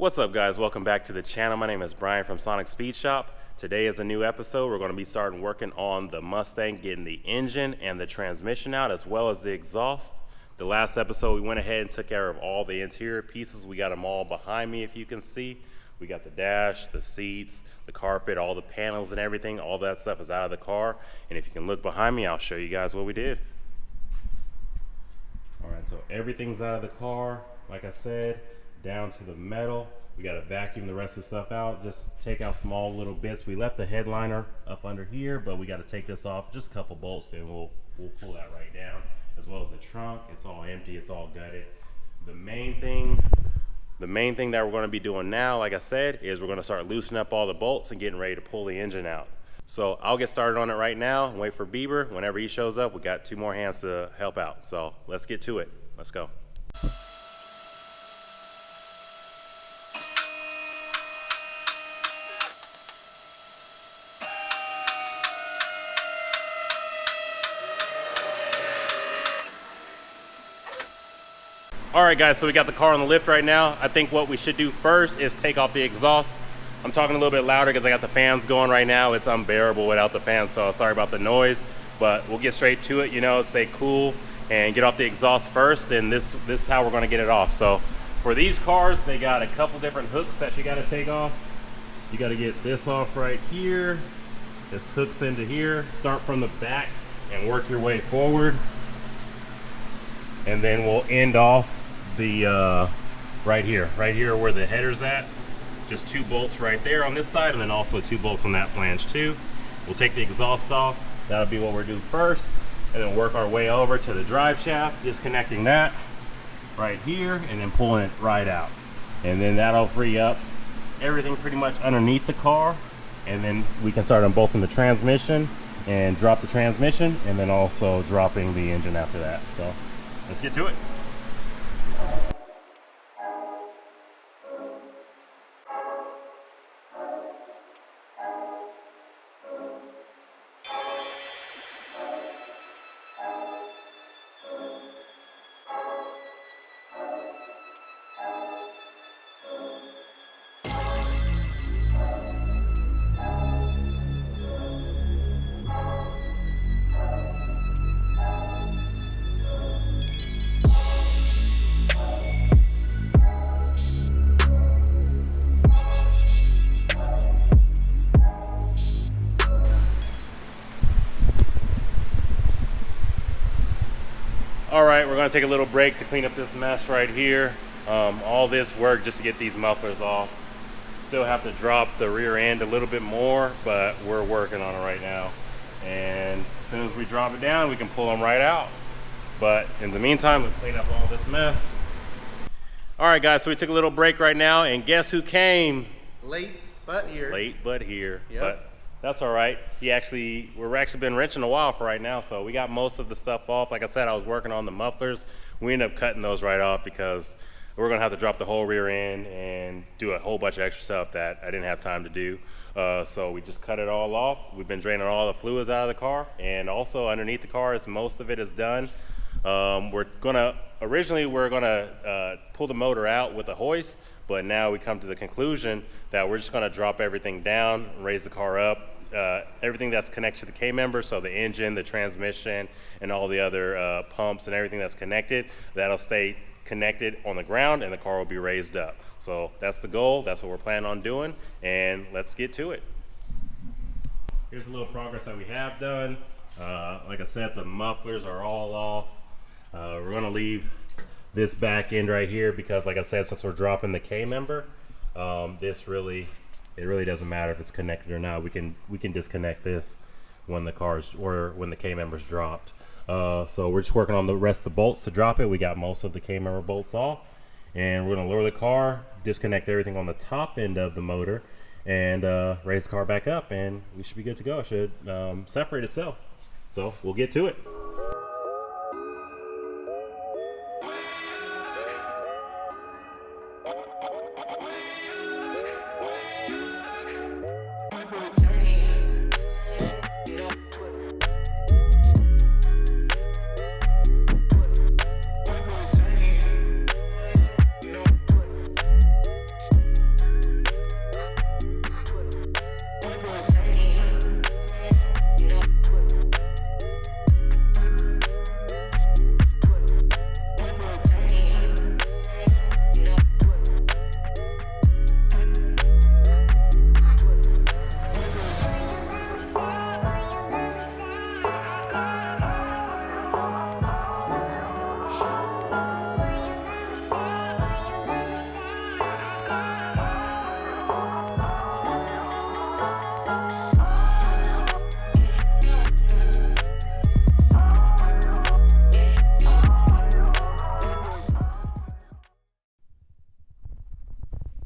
What's up, guys? Welcome back to the channel. My name is Brian from Sonic Speed Shop. Today is a new episode. We're going to be starting working on the Mustang, getting the engine and the transmission out, as well as the exhaust. The last episode, we went ahead and took care of all the interior pieces. We got them all behind me, if you can see. We got the dash, the seats, the carpet, all the panels and everything. All that stuff is out of the car. And if you can look behind me, I'll show you guys what we did. All right, so everything's out of the car, like I said, down to the metal. We got to vacuum the rest of the stuff out, just take out small little bits. We left the headliner up under here, but we got to take this off, just a couple bolts, and we'll pull that right down, as well as the trunk. It's all empty, it's all gutted. The main thing that we're going to be doing now, like I said, is we're going to start loosening up all the bolts and getting ready to pull the engine out. So I'll get started on it right now and wait for Bieber. Whenever he shows up, we got 2 more hands to help out. So let's get to it. Let's go. All right, guys, so we got the car on the lift right now. I think what we should do first is take off the exhaust. I'm talking a little bit louder because I got the fans going right now. It's unbearable without the fans, so sorry about the noise, but we'll get straight to it, stay cool and get off the exhaust first, and this is how we're gonna get it off. So for these cars, they got a couple different hooks that you gotta take off. You gotta get this off right here. This hooks into here. Start from the back and work your way forward. And then we'll end off the right here where the header's at. Just 2 bolts right there on this side, and then also 2 bolts on that flange too. We'll take the exhaust off. That'll be what we're doing first, and then work our way over to the drive shaft, disconnecting that right here and then pulling it right out. And then that'll free up everything pretty much underneath the car, and then we can start unbolting the transmission and drop the transmission, and then also dropping the engine after that. So let's get to it. All right, we're gonna take a little break to clean up this mess right here. All this work just to get these mufflers off. Still have to drop the rear end a little bit more, but we're working on it right now. And as soon as we drop it down, we can pull them right out. But in the meantime, let's clean up all this mess. All right, guys, so we took a little break right now, and guess who came? Late, but here. Late, but here. Yep. But that's all right. We're actually been wrenching a while for right now, so we got most of the stuff off. Like I said, I was working on the mufflers. We ended up cutting those right off because we're gonna have to drop the whole rear end and do a whole bunch of extra stuff that I didn't have time to do. So we just cut it all off. We've been draining all the fluids out of the car, and also underneath the car, most of it is done. Originally we're gonna pull the motor out with a hoist, but now we come to the conclusion that we're just gonna drop everything down, raise the car up, everything that's connected to the K-member, so the engine, the transmission, and all the other pumps and everything that's connected, that'll stay connected on the ground, and the car will be raised up. So that's the goal, that's what we're planning on doing, and let's get to it. Here's a little progress that we have done. Like I said, the mufflers are all off. We're gonna leave this back end right here because, like I said, since we're dropping the K-member, it really doesn't matter if it's connected or not. We can disconnect this when the K-member's dropped. So we're just working on the rest of the bolts to drop it. We got most of the K-member bolts off, and we're gonna lower the car, disconnect everything on the top end of the motor, and raise the car back up, and we should be good to go. It should separate itself. So we'll get to it.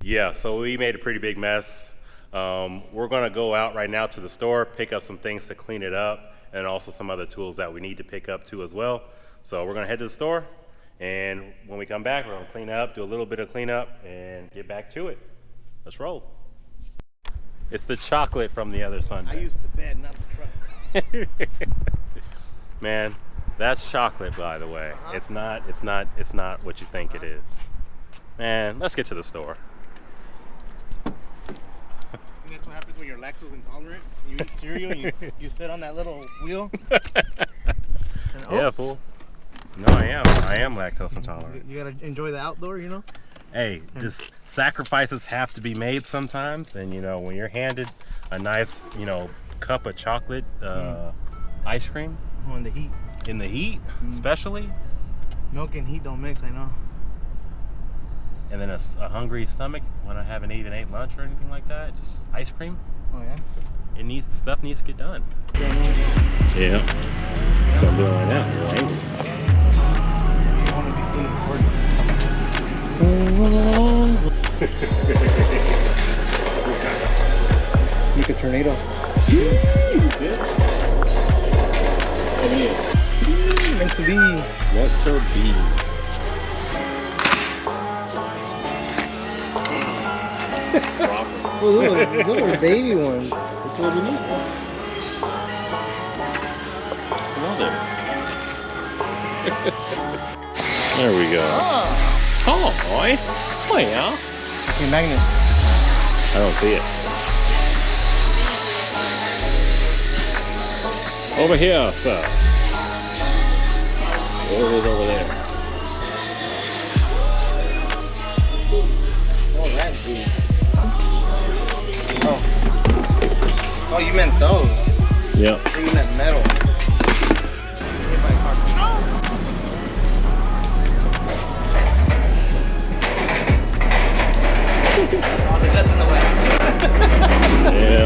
Yeah, so we made a pretty big mess. We're gonna go out right now to the store, pick up some things to clean it up, and also some other tools that we need to pick up too as well. So we're gonna head to the store, and when we come back, we're gonna clean up, do a little bit of cleanup, and get back to it. Let's roll. It's the chocolate from the other Sunday. I used the bed, not the truck. Man, that's chocolate, by the way. It's not what you think it is. Man, let's get to the store. And that's what happens when you're lactose intolerant. You eat cereal, and you sit on that little wheel. And Yeah, fool. No, I am lactose intolerant. You gotta enjoy the outdoor, you know? Hey, just sacrifices have to be made sometimes, and you know, when you're handed a nice, you know, cup of chocolate ice cream Oh, in the heat. in the heat, especially, Milk and heat don't mix, I know. and then a hungry stomach when I haven't even ate lunch or anything like that, just ice cream. Oh, yeah? Stuff needs to get done. Yeah. So I'm doing right now. Right? I want to be seen recording. Make a tornado. Meant to be. Meant to be. Well, those are baby ones. That's what we need. There we go. Oh, yeah. Okay, magnet. I don't see it. Over here, sir. There it is over there. Oh, that's dude. Oh. Oh, you meant those. Yep. I think you meant metal. Oh, the guts in the way. Ew.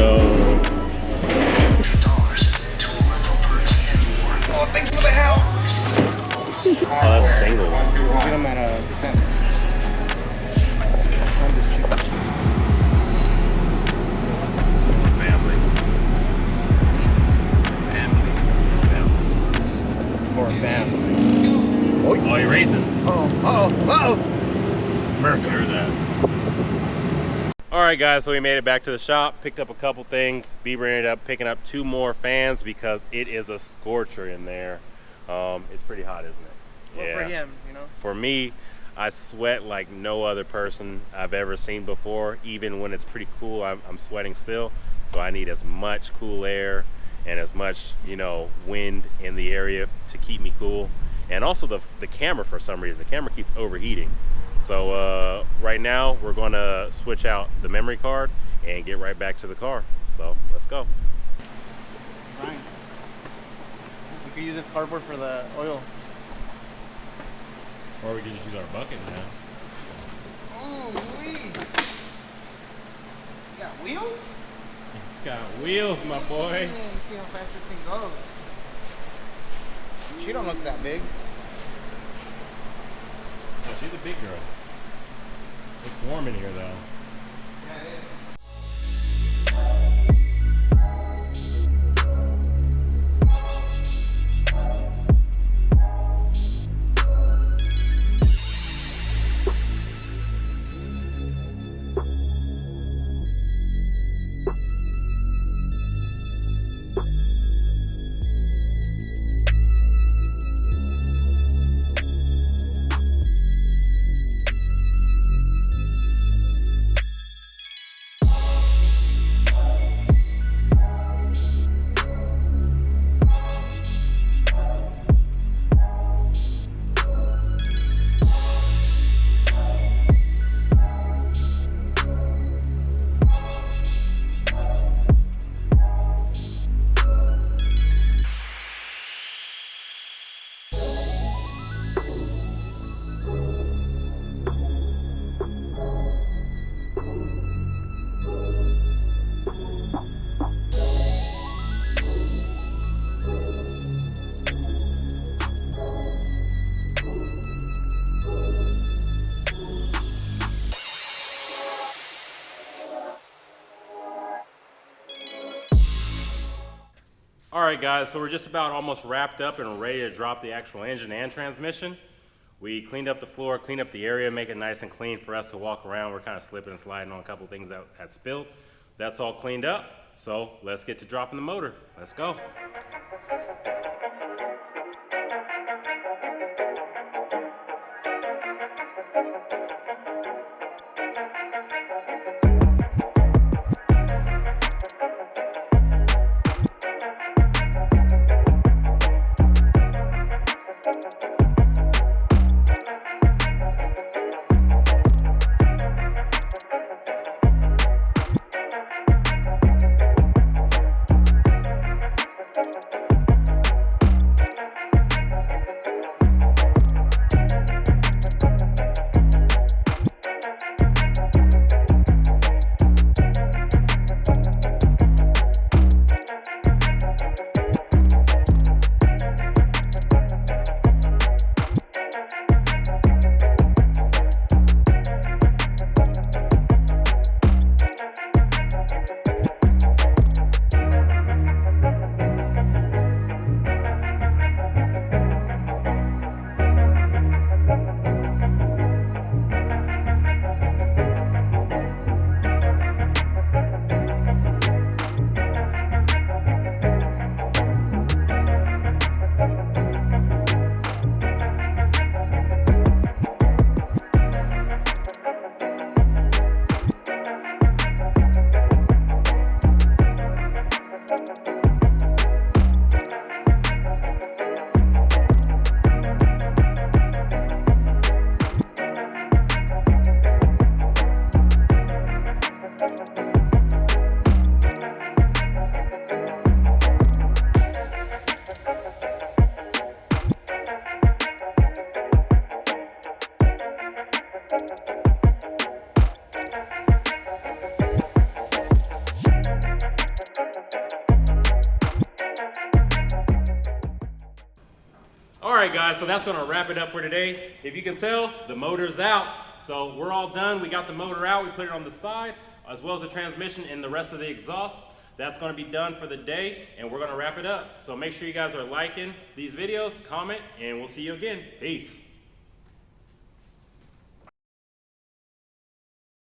Oh, thanks for the help. Oh, that's single. Get them at Sam's. Family. Or family. Oh, you're racing. Uh-oh. Heard that. Alright guys, so we made it back to the shop, picked up a couple things. Bieber ended up picking up 2 more fans because it is a scorcher in there. It's pretty hot, isn't it? Well, for him, you know. For me, I sweat like no other person I've ever seen before. Even when it's pretty cool, I'm sweating still. So I need as much cool air and as much, you know, wind in the area to keep me cool. And also the camera, for some reason, the camera keeps overheating. So right now we're gonna switch out the memory card and get right back to the car. So let's go. Fine. We could use this cardboard for the oil. Or we can just use our bucket now. Oh, wee. You got wheels? It's got wheels, my boy. Man, see how fast this thing goes. She don't look that big. Oh, she's a big girl. It's warm in here though. Yeah, it is. All right, guys, so we're just about almost wrapped up and ready to drop the actual engine and transmission. We cleaned up the floor, cleaned up the area, make it nice and clean for us to walk around. We're kind of slipping and sliding on a couple things that had spilled. That's all cleaned up, so let's get to dropping the motor. Let's go. All right, guys, so that's gonna wrap it up for today. If you can tell, the motor's out. So we're all done. We got the motor out. We put it on the side, as well as the transmission and the rest of the exhaust. That's gonna be done for the day, and we're gonna wrap it up. So make sure you guys are liking these videos, comment, and we'll see you again. Peace.